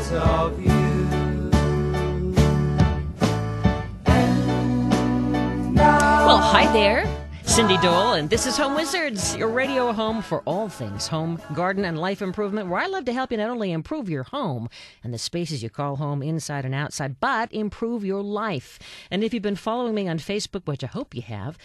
because of you. Well, hi there. Cindy Dole, and this is Home Wizards, your radio home for all things home, garden, and life improvement, where I love to help you not only improve your home and the spaces you call home inside and outside, but improve your life. And if you've been following me on Facebook, which I hope you have,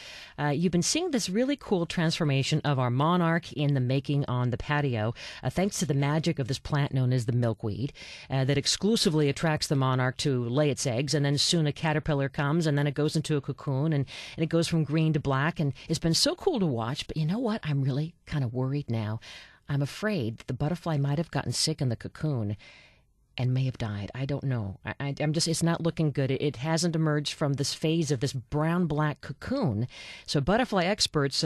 you've been seeing this really cool transformation of our monarch in the making on the patio, thanks to the magic of this plant known as the milkweed, that exclusively attracts the monarch to lay its eggs, and then soon a caterpillar comes, and then it goes into a cocoon, and it goes from green to black, and it's been so cool to watch, but you know what? I'm really kind of worried now. I'm afraid the butterfly might have gotten sick in the cocoon and may have died. I don't know. I'm just, it's not looking good. It hasn't emerged from this phase of this brown-black cocoon. So butterfly experts,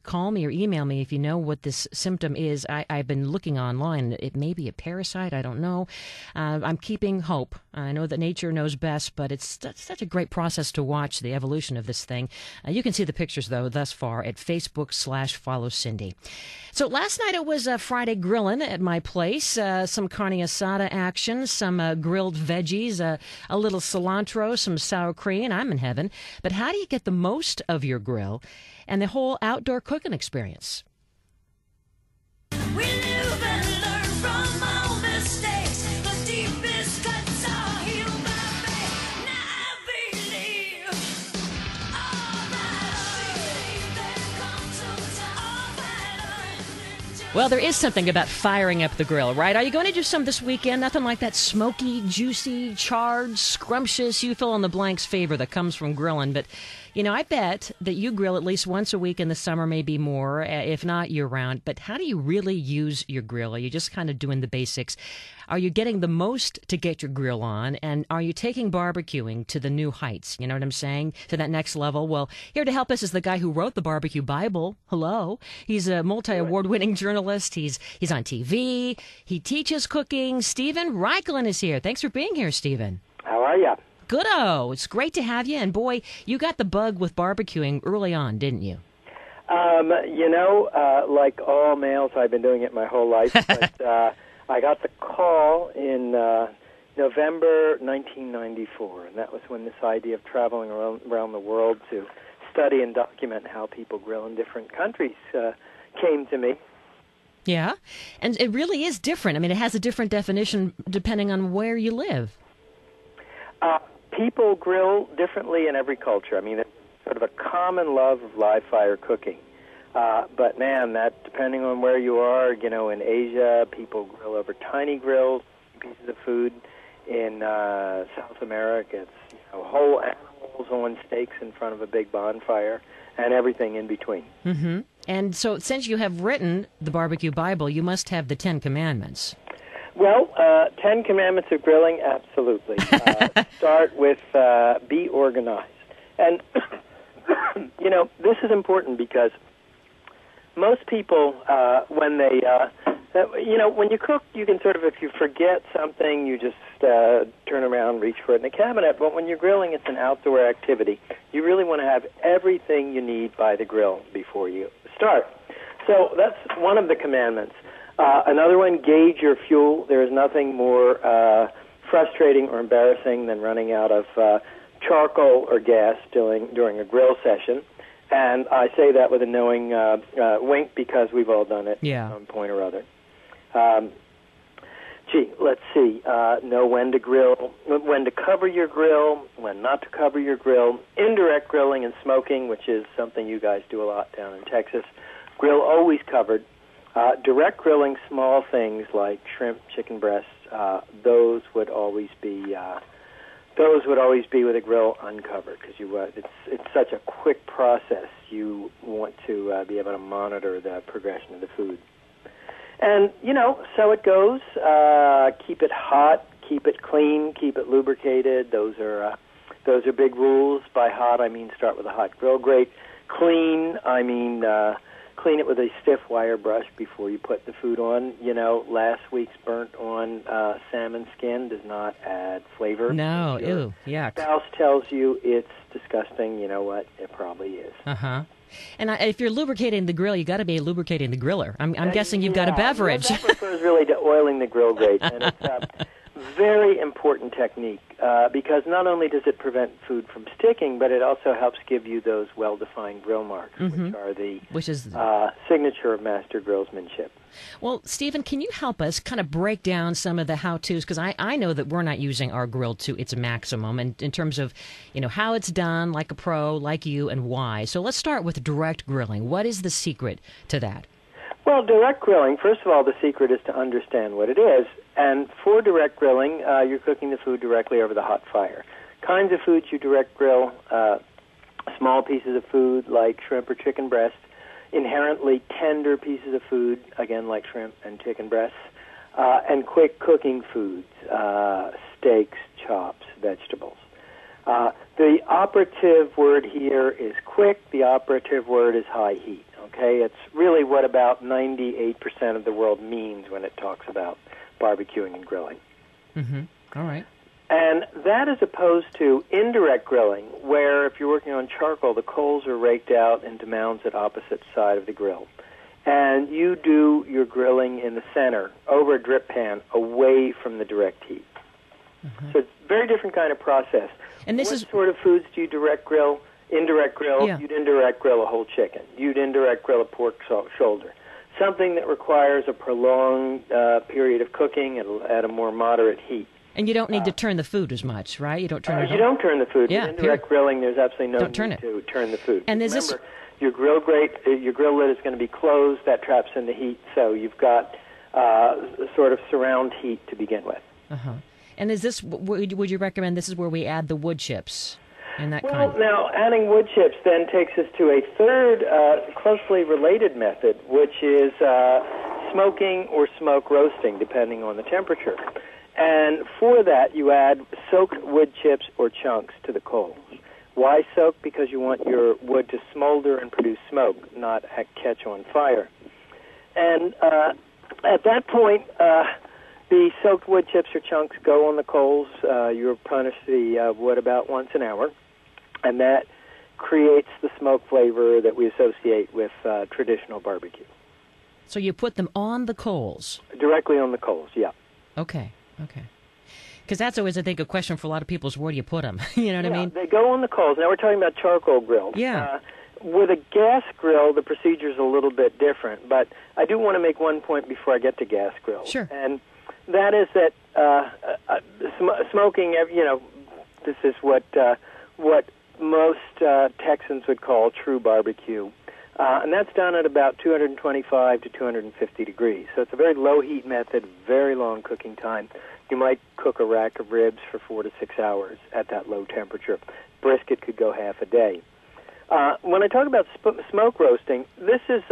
call me or email me if you know what this symptom is. I've been looking online. It may be a parasite. I don't know. I'm keeping hope. I know that nature knows best, but it's such a great process to watch the evolution of this thing. You can see the pictures, though, thus far at Facebook/follow Cindy. So last night it was Friday grilling at my place. Some carne asada action, some grilled veggies, a little cilantro, some sour cream. I'm in heaven. But how do you get the most of your grill and the whole outdoor cooking experience? We live and learn from our mistakes. The deepest cuts are healed by faith. Now I believe all that comes all that. Well, there is something about firing up the grill, right? Are you going to do some this weekend? Nothing like that smoky, juicy, charred, scrumptious, you fill in the blanks favor that comes from grilling. But, you know, I bet that you grill at least once a week in the summer, maybe more, if not year-round. But how do you really use your grill? Are you just kind of doing the basics? Are you getting the most to get your grill on? And are you taking barbecuing to the new heights? You know what I'm saying? To that next level? Well, here to help us is the guy who wrote the Barbecue Bible. Hello. He's a multi-award-winning journalist. He's on TV. He teaches cooking. Stephen Raichlen is here. Thanks for being here, Stephen. How are you? Good-o. It's great to have you. And, boy, you got the bug with barbecuing early on, didn't you? Like all males, I've been doing it my whole life. But I got the call in November 1994, and that was when this idea of traveling around the world to study and document how people grill in different countries came to me. Yeah, and it really is different. I mean, it has a different definition depending on where you live. People grill differently in every culture. I mean, it's sort of a common love of live fire cooking. But, man, that depending on where you are, you know, in Asia, people grill over tiny grills, pieces of food. In South America, it's whole animals on stakes in front of a big bonfire, and everything in between. Mm-hmm. And so since you have written the Barbecue Bible, you must have the 10 Commandments. Well, 10 Commandments of grilling, absolutely. Start with be organized. And, this is important because most people, when they, when you cook, you can sort of, if you forget something, you just turn around, reach for it in the cabinet. But when you're grilling, it's an outdoor activity. You really want to have everything you need by the grill before you start. So that's one of the commandments. Another one, gauge your fuel. There is nothing more frustrating or embarrassing than running out of charcoal or gas during a grill session. And I say that with a knowing wink because we've all done it at some point or other. Let's see. Know when to grill, when to cover your grill, when not to cover your grill. Indirect grilling and smoking, which is something you guys do a lot down in Texas. Grill always covered. Direct grilling, small things like shrimp, chicken breasts, those would always be with a grill uncovered because it's such a quick process. You want to be able to monitor the progression of the food. And, so it goes. Keep it hot, keep it clean, keep it lubricated. Those are big rules. By hot, I mean start with a hot grill grate. Clean, I mean clean it with a stiff wire brush before you put the food on. Last week's burnt-on salmon skin does not add flavor. No, ew, yuck. Spouse tells you it's disgusting. You know what? It probably is. Uh-huh. And if you're lubricating the grill, you got to be lubricating the griller. I'm guessing you've got a beverage. That refers really to oiling the grill grate, and it's very important technique because not only does it prevent food from sticking, but it also helps give you those well-defined grill marks, which are the signature of master grillsmanship. Well, Stephen, can you help us kind of break down some of the how-tos? Because I know that we're not using our grill to its maximum in terms of, how it's done, like a pro, like you, and why. So let's start with direct grilling. What is the secret to that? Well, direct grilling, first of all, the secret is to understand what it is. And for direct grilling, you're cooking the food directly over the hot fire. Kinds of foods you direct grill, small pieces of food like shrimp or chicken breast, inherently tender pieces of food, again, like shrimp and chicken breasts, and quick cooking foods, steaks, chops, vegetables. The operative word here is quick. The operative word is high heat. Okay, it's really what about 98% of the world means when it talks about barbecuing and grilling. Mm-hmm. All right. And that is opposed to indirect grilling, where if you're working on charcoal, the coals are raked out into mounds at opposite side of the grill. And you do your grilling in the center, over a drip pan, away from the direct heat. Mm-hmm. So it's a very different kind of process. And this what sort of foods do you direct grill? Indirect grill, You'd indirect grill a whole chicken. You'd indirect grill a pork shoulder. Something that requires a prolonged period of cooking at a more moderate heat. And you don't need to turn the food as much, right? You don't turn it on? You don't turn the food. Yeah, With indirect grilling, there's absolutely no need to turn the food. And Remember, your grill lid is going to be closed. That traps in the heat, so you've got sort of surround heat to begin with. Uh-huh. And is this? Would you recommend this is where we add the wood chips? Now, adding wood chips then takes us to a third closely related method, which is smoking or smoke roasting, depending on the temperature. And for that, you add soaked wood chips or chunks to the coals. Why soak? Because you want your wood to smolder and produce smoke, not catch on fire. And at that point, the soaked wood chips or chunks go on the coals. You replenish the wood about once an hour, and that creates the smoke flavor that we associate with traditional barbecue. So you put them on the coals? Directly on the coals, yeah. Okay. Because that's always, I think, a question for a lot of people is where do you put them? You know what I mean? They go on the coals. Now we're talking about charcoal grills. Yeah. With a gas grill, the procedure's a little bit different, but I do want to make one point before I get to gas grills. Sure. And that is that smoking, this is what most Texans would call true barbecue. And that's done at about 225 to 250 degrees. So it's a very low heat method, very long cooking time. You might cook a rack of ribs for 4 to 6 hours at that low temperature. Brisket could go half a day. When I talk about smoke roasting, this is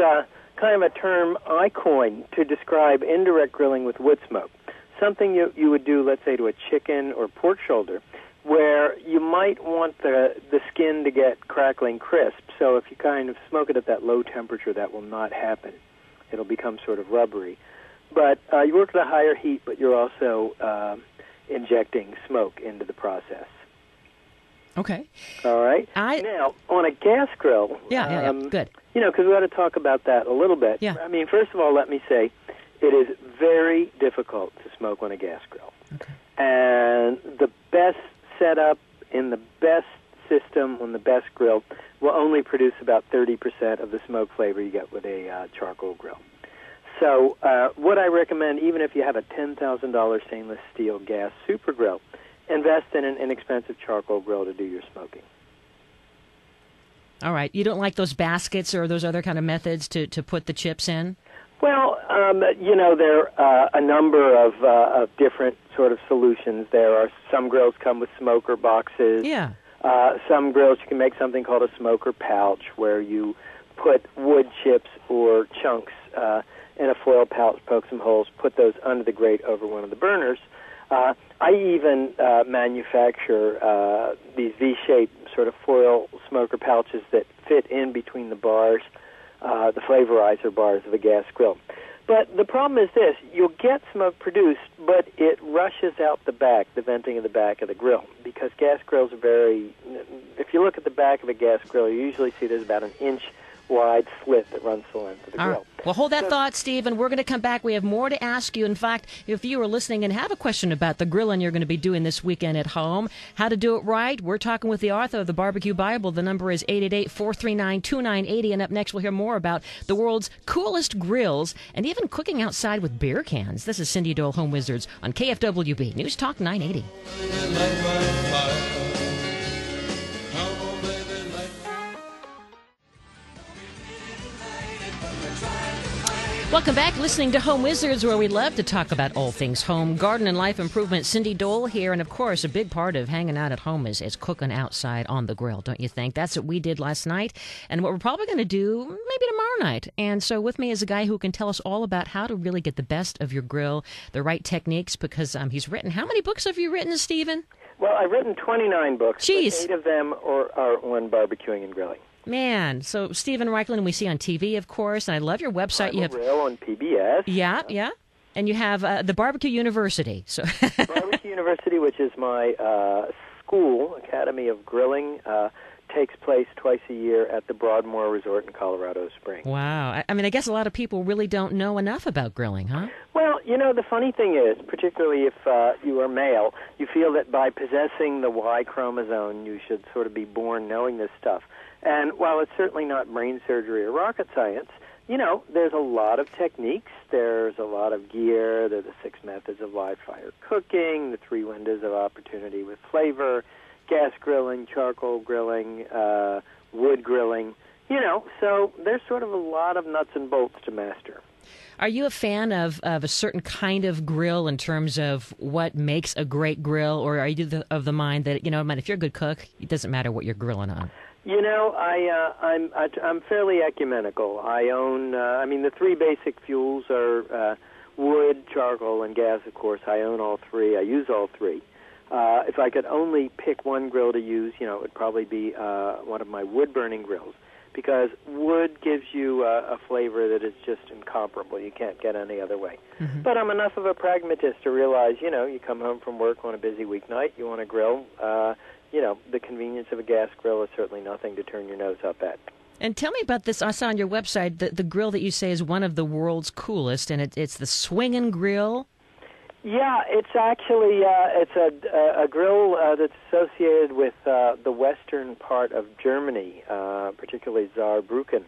kind of a term I coined to describe indirect grilling with wood smoke. Something you would do, let's say, to a chicken or pork shoulder, where you might want the skin to get crackling crisp. So if you kind of smoke it at that low temperature, that will not happen. It'll become sort of rubbery. But you work at a higher heat, but you're also injecting smoke into the process. Okay. All right. Now, on a gas grill... Yeah, good. Because we ought to talk about that a little bit. Yeah. I mean, first of all, let me say, it is very difficult to smoke on a gas grill. Okay. And the best setup in the best system on the best grill will only produce about 30% of the smoke flavor you get with a charcoal grill. So what I recommend, even if you have a $10,000 stainless steel gas super grill, invest in an inexpensive charcoal grill to do your smoking. All right. You don't like those baskets or those other kind of methods to put the chips in? Well, there are a number of different sort of solutions. There are some grills come with smoker boxes. Yeah. Some grills you can make something called a smoker pouch, where you put wood chips or chunks in a foil pouch, poke some holes, put those under the grate over one of the burners. I even manufacture these V-shaped sort of foil smoker pouches that fit in between the bars, the flavorizer bars of a gas grill. But the problem is this: you'll get smoke produced, but it rushes out the back, the venting of the back of the grill, because gas grills are very... If you look at the back of a gas grill, you usually see there's about an inch wide slit that runs the length of the All grill. right. Well, hold that thought, Steve, and we're going to come back. We have more to ask you. In fact, if you are listening and have a question about the grilling you're going to be doing this weekend at home, how to do it right, we're talking with the author of the Barbecue Bible. The number is 888-439-2980. And up next, we'll hear more about the world's coolest grills and even cooking outside with beer cans. This is Cindy Dole, Home Wizards, on KFWB News Talk 980. Welcome back, listening to Home Wizards, where we love to talk about all things home, garden, and life improvement. Cindy Dole here, and of course, a big part of hanging out at home is cooking outside on the grill, don't you think? That's what we did last night, and what we're probably going to do maybe tomorrow night. And so with me is a guy who can tell us all about how to really get the best of your grill, the right techniques, because he's written. How many books have you written, Stephen? Well, I've written 29 books. Jeez. But 8 of them are on barbecuing and grilling. Man, so Stephen Raichlen, we see on TV, of course, and I love your website. You have Grill on PBS. Yeah. And you have the Barbecue University. So Barbecue University, which is my school, Academy of Grilling, takes place twice a year at the Broadmoor Resort in Colorado Springs. Wow. I mean, I guess a lot of people really don't know enough about grilling, huh? Well, the funny thing is, particularly if you are male, you feel that by possessing the Y chromosome, you should sort of be born knowing this stuff. And while it's certainly not brain surgery or rocket science, there's a lot of techniques. There's a lot of gear. There's the 6 methods of live fire cooking, the 3 windows of opportunity with flavor, gas grilling, charcoal grilling, wood grilling. So there's sort of a lot of nuts and bolts to master. Are you a fan of a certain kind of grill in terms of what makes a great grill, or are you of the mind that, if you're a good cook, it doesn't matter what you're grilling on? I'm fairly ecumenical. I own, the 3 basic fuels are wood, charcoal, and gas, of course. I own all 3. I use all 3. If I could only pick one grill to use, it would probably be one of my wood-burning grills, because wood gives you a flavor that is just incomparable. You can't get any other way. Mm-hmm. But I'm enough of a pragmatist to realize, you come home from work on a busy weeknight, you want to grill. The convenience of a gas grill is certainly nothing to turn your nose up at. And tell me about this. I saw on your website the grill that you say is one of the world's coolest, and it's the swinging grill. Yeah, it's actually it's a grill that's associated with the western part of Germany, particularly Saarbrücken.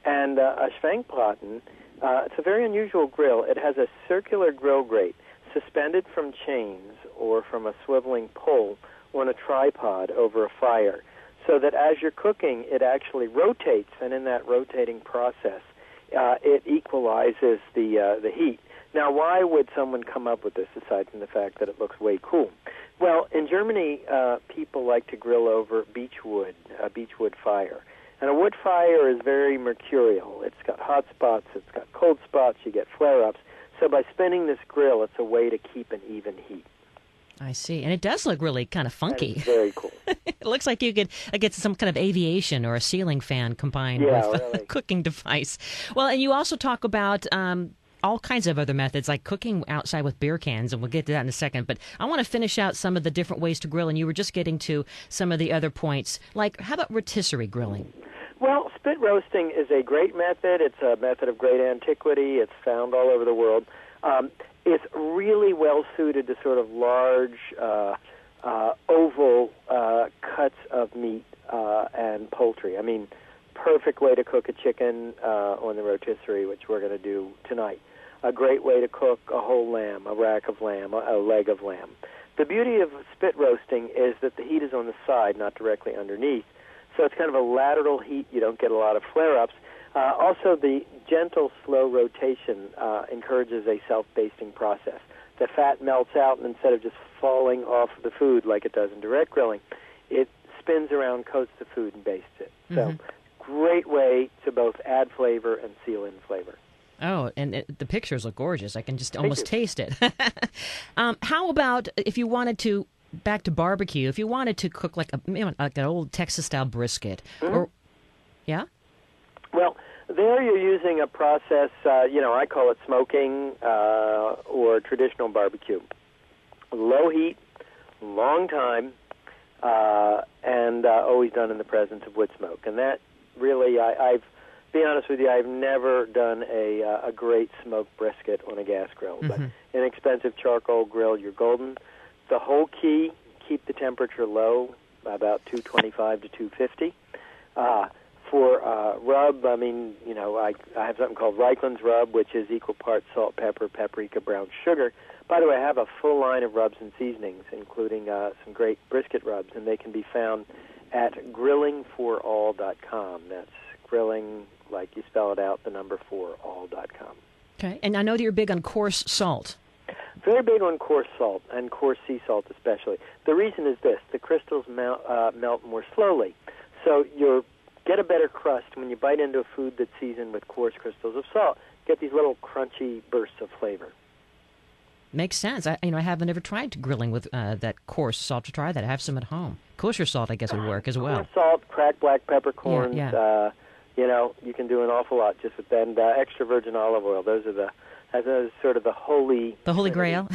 And a Schwenkbraten, it's a very unusual grill. It has a circular grill grate suspended from chains or from a swiveling pole on a tripod over a fire, so that as you're cooking, it actually rotates, and in that rotating process, it equalizes the heat. Now, why would someone come up with this, aside from the fact that it looks way cool? Well, in Germany, people like to grill over beechwood, a beechwood fire. And a wood fire is very mercurial. It's got hot spots, it's got cold spots, you get flare-ups. So by spinning this grill, it's a way to keep an even heat. I see. And it does look really kind of funky. It's very cool. It looks like you could get some kind of aviation or a ceiling fan combined with really. a cooking device. Well, and you also talk about all kinds of other methods, like cooking outside with beer cans, and we'll get to that in a second. But I want to finish out some of the different ways to grill, and you were just getting to some of the other points. Like, how about rotisserie grilling? Well, spit roasting is a great method. It's a method of great antiquity. It's found all over the world. It's really well suited to sort of large, oval cuts of meat and poultry. I mean, perfect way to cook a chicken on the rotisserie, which we're going to do tonight. A great way to cook a whole lamb, a rack of lamb, a leg of lamb. The beauty of spit roasting is that the heat is on the side, not directly underneath. So it's kind of a lateral heat. You don't get a lot of flare-ups. Also, the gentle, slow rotation encourages a self-basting process. The fat melts out, and instead of just falling off the food like it does in direct grilling, it spins around, coats the food, and bastes it. So, great way to both add flavor and seal in flavor. Oh, and the pictures look gorgeous. I can just almost taste it. How about if you wanted to, back to barbecue, if you wanted to cook like an old Texas-style brisket? Or, yeah? Well, there you're using a process, I call it smoking or traditional barbecue. Low heat, long time, and always done in the presence of wood smoke. And that really, I've be honest with you, I've never done a great smoked brisket on a gas grill. But inexpensive charcoal grill, you're golden. The whole key, keep the temperature low, about 225 to 250. For rub, I mean, you know, I have something called Reichlen's rub, which is equal parts salt, pepper, paprika, brown sugar. By the way, I have a full line of rubs and seasonings, including some great brisket rubs, and they can be found at grillingforall.com. That's grilling, like you spell it out, the number 4all.com. Okay, and I know that you're big on coarse salt. Very big on coarse salt, and coarse sea salt especially. The reason is this: the crystals melt more slowly, so you get a better crust when you bite into a food that's seasoned with coarse crystals of salt. Get these little crunchy bursts of flavor. Makes sense. I haven't ever tried grilling with that coarse salt. To try that, I have some at home. Kosher salt, I guess, would work as well. Coarse salt, cracked black peppercorns. Yeah. You know, you can do an awful lot just with that. And extra virgin olive oil. Those are sort of the holy grail.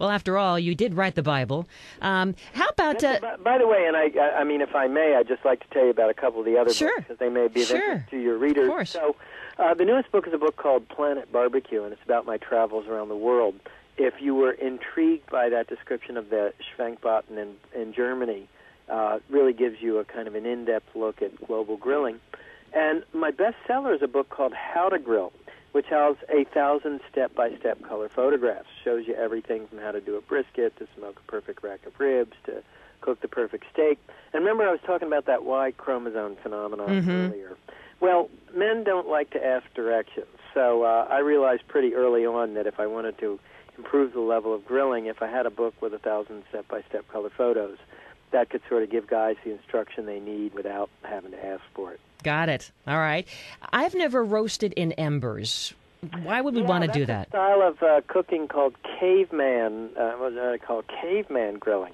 Well, after all, you did write the Bible. How about? By the way, and I mean, if I may, I'd just like to tell you about a couple of the other books because they may be of interest to your readers. Of course. So, the newest book is a book called Planet Barbecue, and it's about my travels around the world. If you were intrigued by that description of the Schwenkbotten in Germany, really gives you a kind of an in-depth look at global grilling. And my bestseller is a book called How to Grill, which has 1,000 step-by-step color photographs. Shows you everything from how to do a brisket, to smoke a perfect rack of ribs, to cook the perfect steak. And remember I was talking about that Y chromosome phenomenon earlier. Well, men don't like to ask directions. So I realized pretty early on that if I wanted to improve the level of grilling, if I had a book with 1,000 step-by-step color photos, that could sort of give guys the instruction they need without having to ask for it. Got it. All right. I've never roasted in embers. Why would we want to do that? That's a style of cooking called Caveman, Caveman grilling.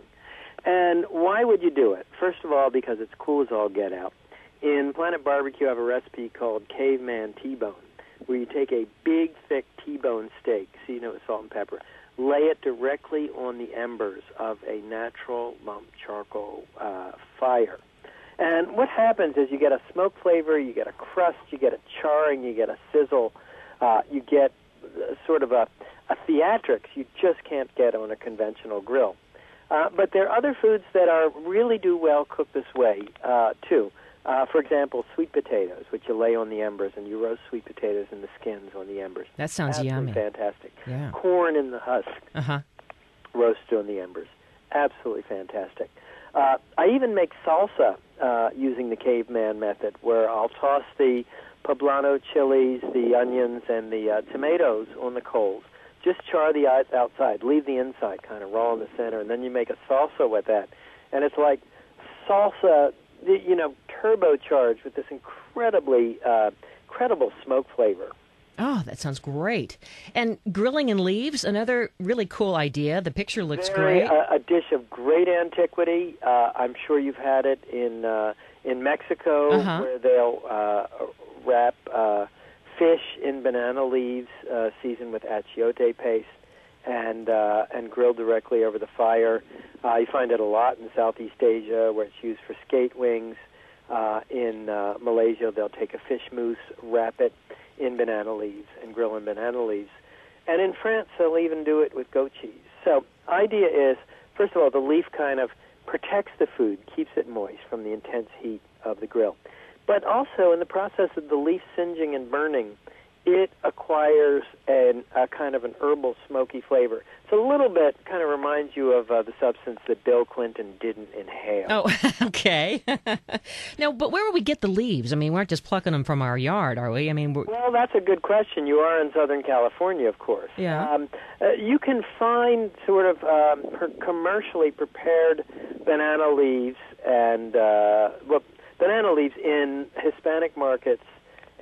And why would you do it? First of all, because it's cool as all get out. In Planet Barbecue, I have a recipe called Caveman T-bone, where you take a big, thick T-bone steak, season it with salt and pepper, lay it directly on the embers of a natural lump charcoal fire. And what happens is you get a smoke flavor, you get a crust, you get a charring, you get a sizzle, you get sort of a theatrics you just can't get on a conventional grill. But there are other foods that really do well cooked this way, too. For example, sweet potatoes, which you lay on the embers, and you roast sweet potatoes in the skins on the embers. That sounds yummy. Fantastic. Yeah. Corn in the husk, roasted on the embers. Absolutely fantastic. I even make salsa using the caveman method, where I'll toss the poblano chilies, the onions, and the tomatoes on the coals. Just char the outside, leave the inside kind of raw in the center, and then you make a salsa with that. And it's like salsa, you know, turbocharged with this incredible smoke flavor. Oh, that sounds great. And grilling in leaves, another really cool idea. The picture looks great. A dish of great antiquity. I'm sure you've had it in Mexico, where they'll wrap fish in banana leaves, seasoned with achiote paste, and grill directly over the fire. You find it a lot in Southeast Asia, where it's used for skate wings. In Malaysia, they'll take a fish mousse, wrap it in banana leaves, and grill in banana leaves. And in France, they'll even do it with goat cheese. So idea is, first of all, the leaf kind of protects the food, keeps it moist from the intense heat of the grill. But also, in the process of the leaf singeing and burning, it acquires a kind of an herbal, smoky flavor. It's a little bit, kind of reminds you of the substance that Bill Clinton didn't inhale. Oh, okay. Now, but where would we get the leaves? I mean, we aren't just plucking them from our yard, are we? I mean, well, that's a good question. You are in Southern California, of course. Yeah. You can find sort of commercially prepared banana leaves and banana leaves in Hispanic markets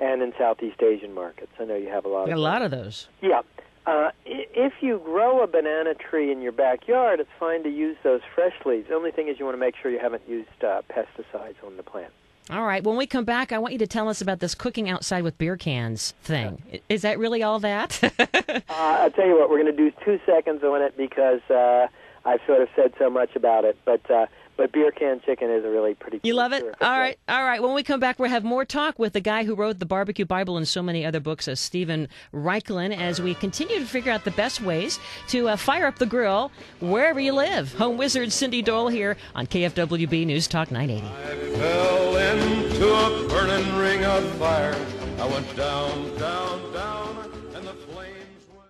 and in Southeast Asian markets. I know you have a lot of those. A lot of those. Yeah. If you grow a banana tree in your backyard, it's fine to use those fresh leaves. The only thing is you want to make sure you haven't used pesticides on the plant. All right. When we come back, I want you to tell us about this cooking outside with beer cans thing. Is that really all that? I'll tell you what, we're going to do 2 seconds on it because I've sort of said so much about it. But But beer can chicken is a really pretty. You love it? terrific All way. right, all right. When we come back, we'll have more talk with the guy who wrote the Barbecue Bible and so many other books, Stephen Raichlen, as we continue to figure out the best ways to fire up the grill wherever you live. Home wizard Cindy Dole here on KFWB News Talk 980. I fell into a burning ring of fire. I went down, down, down, and the flames went.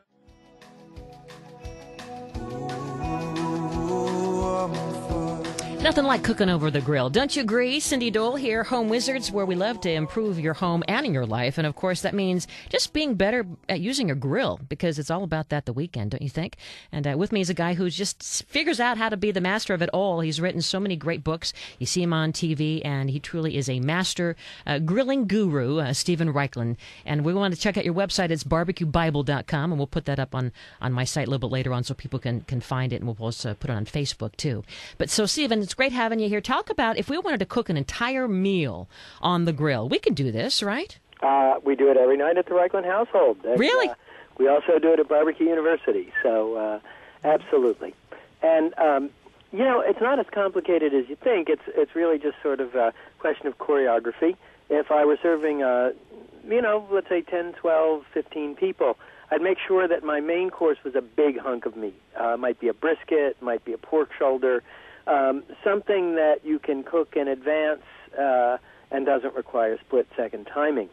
Nothing like cooking over the grill. Don't you agree? Cindy Dole here, Home Wizards, where we love to improve your home and in your life. And, of course, that means just being better at using a grill, because it's all about that the weekend, don't you think? And with me is a guy who just figures out how to be the master of it all. He's written so many great books. You see him on TV, and he truly is a master grilling guru, Stephen Raichlen. And we want to check out your website. It's barbecuebible.com, and we'll put that up on my site a little bit later on so people can find it, and we'll also put it on Facebook, too. But so, Stephen, it's great having you here. Talk about if we wanted to cook an entire meal on the grill. We could do this, right? We do it every night at the Raichlen household. And, Really? We also do it at Barbecue University, so absolutely. And, it's not as complicated as you think. It's really just sort of a question of choreography. If I were serving, let's say 10, 12, 15 people, I'd make sure that my main course was a big hunk of meat. It might be a brisket, might be a pork shoulder, something that you can cook in advance and doesn't require split-second timing.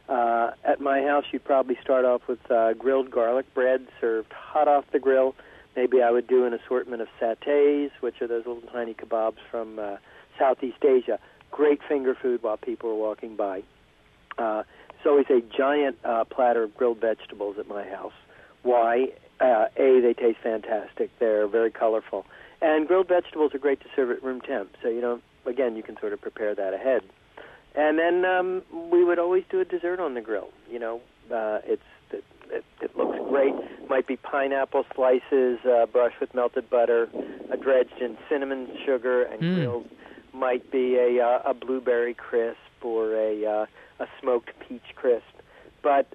At my house, you'd probably start off with grilled garlic bread served hot off the grill. Maybe I would do an assortment of sattés, which are those little tiny kebabs from Southeast Asia. Great finger food while people are walking by. It's always a giant platter of grilled vegetables at my house. Why? They taste fantastic. They're very colorful. And grilled vegetables are great to serve at room temp, so you can sort of prepare that ahead. And then we would always do a dessert on the grill. It looks great. Might be pineapple slices brushed with melted butter, dredged in cinnamon sugar and grilled. Might be a blueberry crisp or a smoked peach crisp. But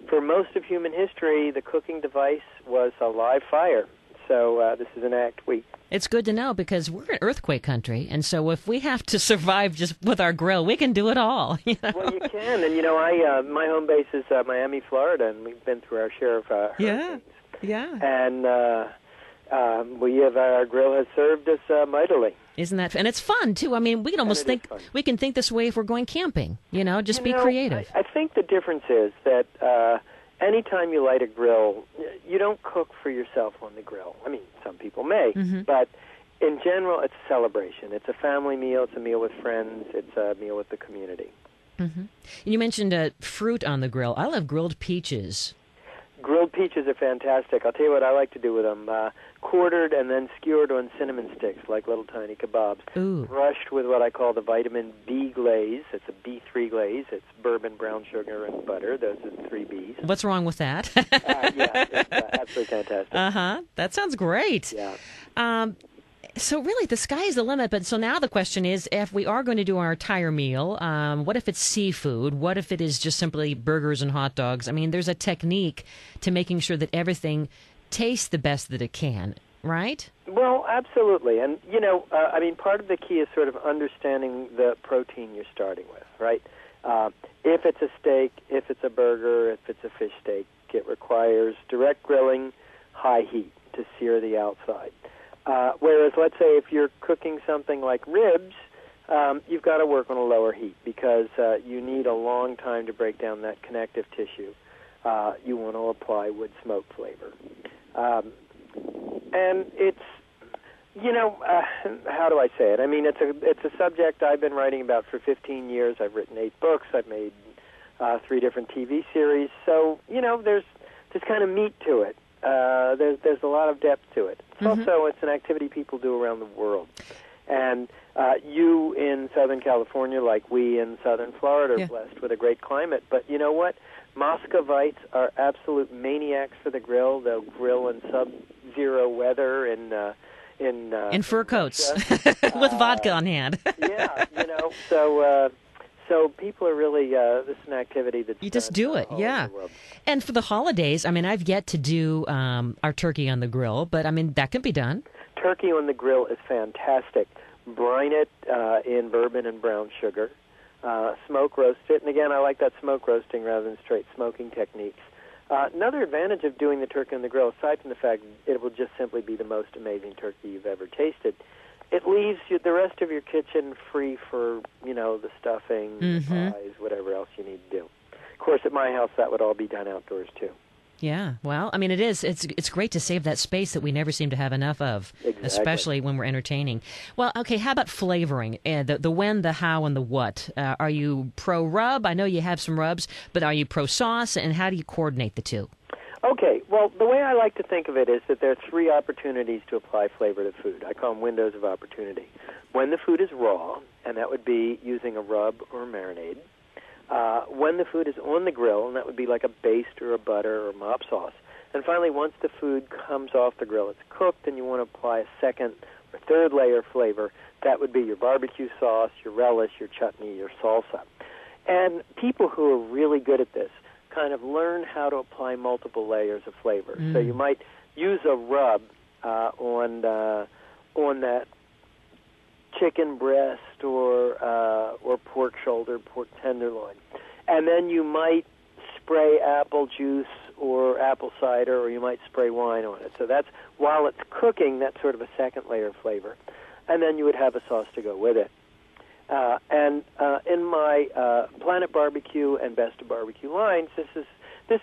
for most of human history, the cooking device was a live fire. So this is an act week. It's good to know, because we're an earthquake country, and so if we have to survive just with our grill, we can do it all. Well, you can, and my home base is Miami, Florida, and we've been through our share of hurricanes. Yeah. And our grill has served us mightily. Isn't that? And it's fun too. I mean, we can almost think we can think this way if we're going camping. Just be creative. I think the difference is that anytime you light a grill, you don't cook for yourself on the grill. I mean, some people may, but in general, it's a celebration. It's a family meal. It's a meal with friends. It's a meal with the community. And you mentioned fruit on the grill. I love grilled peaches. Grilled peaches are fantastic. I'll tell you what I like to do with them. Quartered and then skewered on cinnamon sticks like little tiny kebabs. Ooh. Brushed with what I call the vitamin B glaze. It's a B3 glaze. It's bourbon, brown sugar, and butter. Those are the 3 Bs. What's wrong with that? Yeah, it's absolutely fantastic. That sounds great. Yeah. So really, the sky is the limit. But so now the question is, if we are going to do our entire meal, what if it's seafood? What if it is just simply burgers and hot dogs? I mean, there's a technique to making sure that everything tastes the best that it can, right? Well, absolutely. And, part of the key is sort of understanding the protein you're starting with, right? If it's a steak, if it's a burger, if it's a fish steak, it requires direct grilling, high heat to sear the outside. Whereas, let's say, if you're cooking something like ribs, you've got to work on a lower heat because you need a long time to break down that connective tissue. You want to apply wood smoke flavor. And it's, how do I say it? I mean, it's a subject I've been writing about for 15 years. I've written 8 books. I've made 3 different TV series. So, there's kind of meat to it. There's a lot of depth to it. It's also, it's an activity people do around the world. And you in Southern California, like we in Southern Florida, are blessed with a great climate. But you know what? Muscovites are absolute maniacs for the grill. They'll grill in sub-zero weather in fur coats with vodka on hand. Yeah, So people are really, this is an activity that's You just done, do it, all yeah. over the world. And for the holidays, I mean, I've yet to do our turkey on the grill, but I mean, that can be done. Turkey on the grill is fantastic. Brine it in bourbon and brown sugar. Smoke roast it. And again, I like that smoke roasting rather than straight smoking techniques. Another advantage of doing the turkey on the grill, aside from the fact it will just simply be the most amazing turkey you've ever tasted, it leaves you, the rest of your kitchen free for, the stuffing, the pies, whatever else you need to do. Of course, at my house, that would all be done outdoors, too. Yeah, well, I mean, it is. It's great to save that space that we never seem to have enough of, Exactly. especially when we're entertaining. Well, okay, how about flavoring? The when, the how, and the what. Are you pro-rub? I know you have some rubs, but are you pro-sauce, and how do you coordinate the two? Okay, well, the way I like to think of it is that there are three opportunities to apply flavor to food. I call them windows of opportunity. When the food is raw, and that would be using a rub or a marinade. When the food is on the grill, and that would be like a baste or a butter or mop sauce. And finally, once the food comes off the grill, it's cooked, and you want to apply a second or third layer of flavor. That would be your barbecue sauce, your relish, your chutney, your salsa. And people who are really good at this kind of learn how to apply multiple layers of flavor. So you might use a rub on that chicken breast or pork shoulder, pork tenderloin, and then you might spray apple juice or apple cider, or you might spray wine on it. So that's, while it's cooking, that's sort of a second layer of flavor, and then you would have a sauce to go with it. And in my Planet Barbecue and Best of Barbecue lines, this is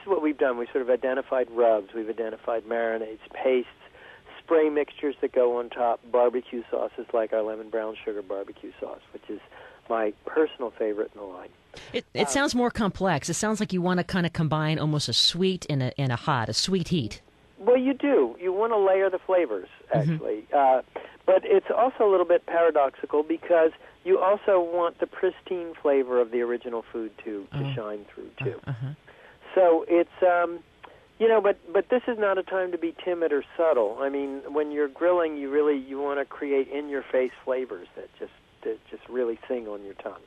what we've done. We've sort of identified rubs, we've identified marinades, pastes, spray mixtures that go on top, barbecue sauces like our lemon brown sugar barbecue sauce, which is my personal favorite in the line. It sounds more complex. It sounds like you want to kind of combine almost a sweet and a hot, a sweet heat. Well, you do. You want to layer the flavors, actually. But it's also a little bit paradoxical because you also want the pristine flavor of the original food to shine through, too. So it's, but this is not a time to be timid or subtle. I mean, when you're grilling, you want to create in-your-face flavors that just really sing on your tongue.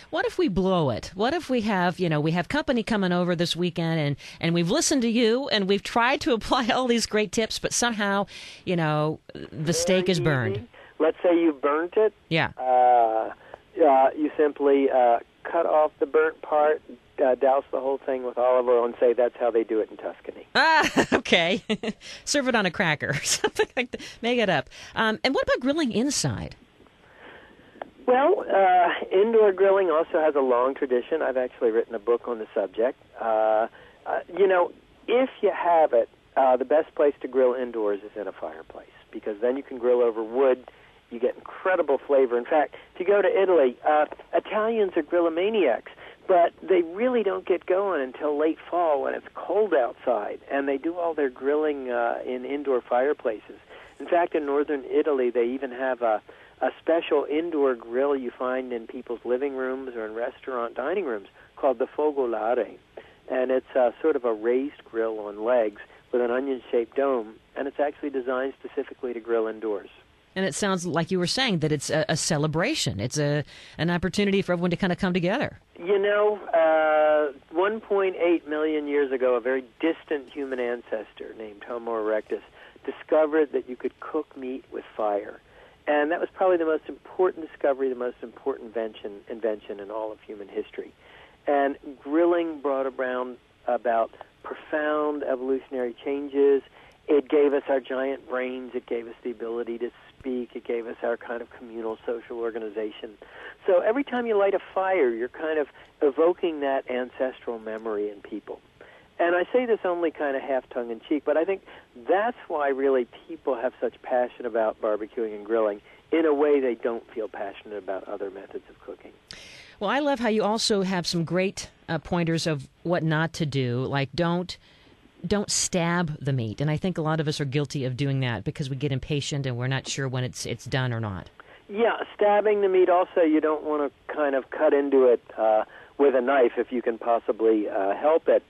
What if we blow it? What if we have company coming over this weekend and we've listened to you and we've tried to apply all these great tips, but somehow, the steak is burned. Easy. Let's say you burnt it. Yeah. You simply cut off the burnt part, douse the whole thing with olive oil, and say that's how they do it in Tuscany. Okay. Serve it on a cracker or something like that. Make it up. And what about grilling inside? Well, indoor grilling also has a long tradition. I've actually written a book on the subject. If you have it, the best place to grill indoors is in a fireplace, because then you can grill over wood. You get incredible flavor. In fact, if you go to Italy, Italians are grillamaniacs, but they really don't get going until late fall when it's cold outside, and they do all their grilling in indoor fireplaces. In fact, in northern Italy, they even have a special indoor grill you find in people's living rooms or in restaurant dining rooms called the focolare. And it's sort of a raised grill on legs with an onion-shaped dome, and it's actually designed specifically to grill indoors. And it sounds like you were saying that it's a celebration. It's an opportunity for everyone to kind of come together. 1.8 million years ago, a very distant human ancestor named Homo erectus discovered that you could cook meat with fire. And that was probably the most important discovery, the most important invention in all of human history. And grilling brought about profound evolutionary changes. It gave us our giant brains. It gave us the ability to speak. It gave us our kind of communal social organization. So every time you light a fire, you're kind of evoking that ancestral memory in people. And I say this only kind of half tongue-in-cheek, but I think that's why really people have such passion about barbecuing and grilling in a way they don't feel passionate about other methods of cooking. Well, I love how you also have some great pointers of what not to do, like don't stab the meat. And I think a lot of us are guilty of doing that because we get impatient and we're not sure when it's done or not. Yeah, stabbing the meat also, you don't want to kind of cut into it with a knife if you can possibly help it.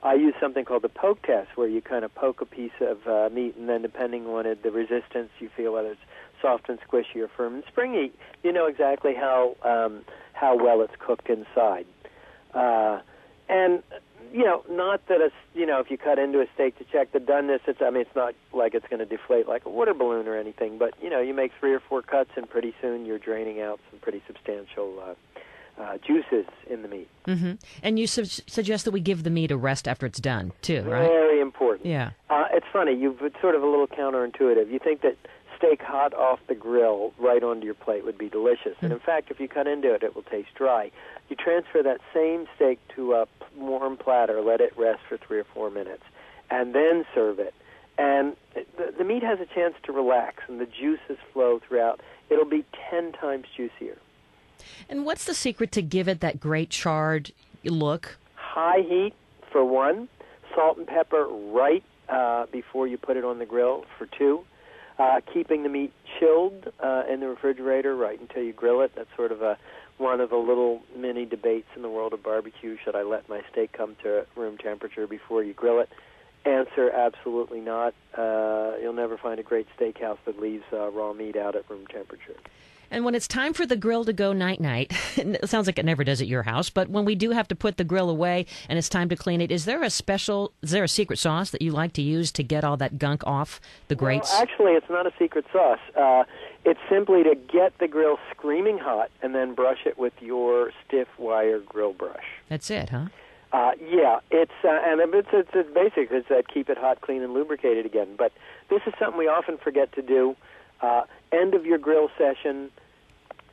I use something called the poke test, where you kind of poke a piece of meat, and then depending on it, the resistance you feel, whether it's soft and squishy or firm and springy, you know exactly how how well it's cooked inside. And not that if you cut into a steak to check the doneness, it's not like it's going to deflate like a water balloon or anything, but, you make 3 or 4 cuts, and pretty soon you're draining out some pretty substantial juices in the meat. Mm-hmm. And you suggest that we give the meat a rest after it's done, too, right? Very important. Yeah. It's funny. It's sort of a little counterintuitive. You think that steak hot off the grill right onto your plate would be delicious. And in fact, if you cut into it, it will taste dry. You transfer that same steak to a warm platter, let it rest for 3 or 4 minutes, and then serve it. And the meat has a chance to relax, and the juices flow throughout. It'll be 10 times juicier. And what's the secret to give it that great charred look? High heat, for 1. Salt and pepper right before you put it on the grill, for 2. Keeping the meat chilled in the refrigerator right until you grill it. That's sort of one of the little mini debates in the world of barbecue. Should I let my steak come to room temperature before you grill it? Answer, absolutely not. You'll never find a great steakhouse that leaves raw meat out at room temperature. And when it's time for the grill to go night-night, it sounds like it never does at your house, but when we do have to put the grill away and it's time to clean it, is there a secret sauce that you like to use to get all that gunk off the grates? Well, actually, it's not a secret sauce. It's simply to get the grill screaming hot and then brush it with your stiff wire grill brush. That's it, huh? Yeah, it's basic. It's that keep it hot, clean, and lubricated again. But this is something we often forget to do. End of your grill session,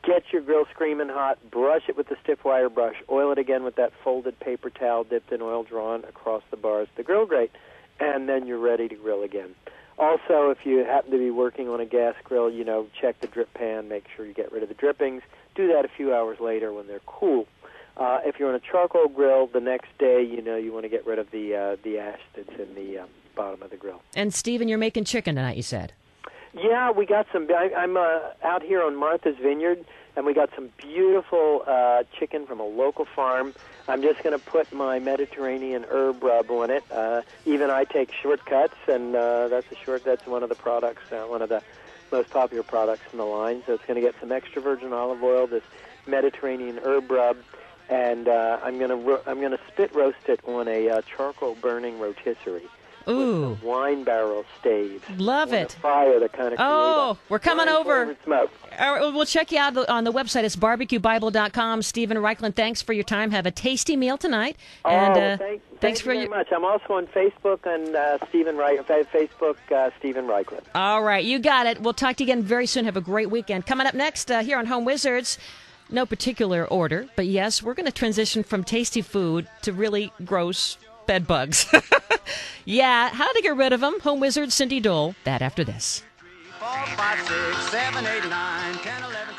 get your grill screaming hot, brush it with the stiff wire brush, oil it again with that folded paper towel dipped in oil drawn across the bars of the grill grate, and then you're ready to grill again. Also, if you happen to be working on a gas grill, check the drip pan, make sure you get rid of the drippings. Do that a few hours later when they're cool. If you're on a charcoal grill, the next day, you want to get rid of the ash that's in the bottom of the grill. And, Stephen, you're making chicken tonight, you said. Yeah, we got some. I'm out here on Martha's Vineyard, and we got some beautiful chicken from a local farm. I'm just going to put my Mediterranean herb rub on it. Even I take shortcuts, and that's one of the products, one of the most popular products in the line. So it's going to get some extra virgin olive oil, this Mediterranean herb rub, and I'm going to spit roast it on a charcoal burning rotisserie. Ooh. With wine barrel staves. Love it. Fire that kind of we're coming over. Smoke. All right, we'll check you out on the website. It's barbecuebible.com. Stephen Raichlen, thanks for your time. Have a tasty meal tonight. And, thanks very much. I'm also on Facebook and Stephen Raichlen. All right, you got it. We'll talk to you again very soon. Have a great weekend. Coming up next here on Home Wizards, no particular order, but yes, we're going to transition from tasty food to really gross bed bugs. Yeah, how to get rid of them. Home Wizard Cindy Dole. That after this. 3, 4, 5, 6, 7, 8, 9, 10, 11.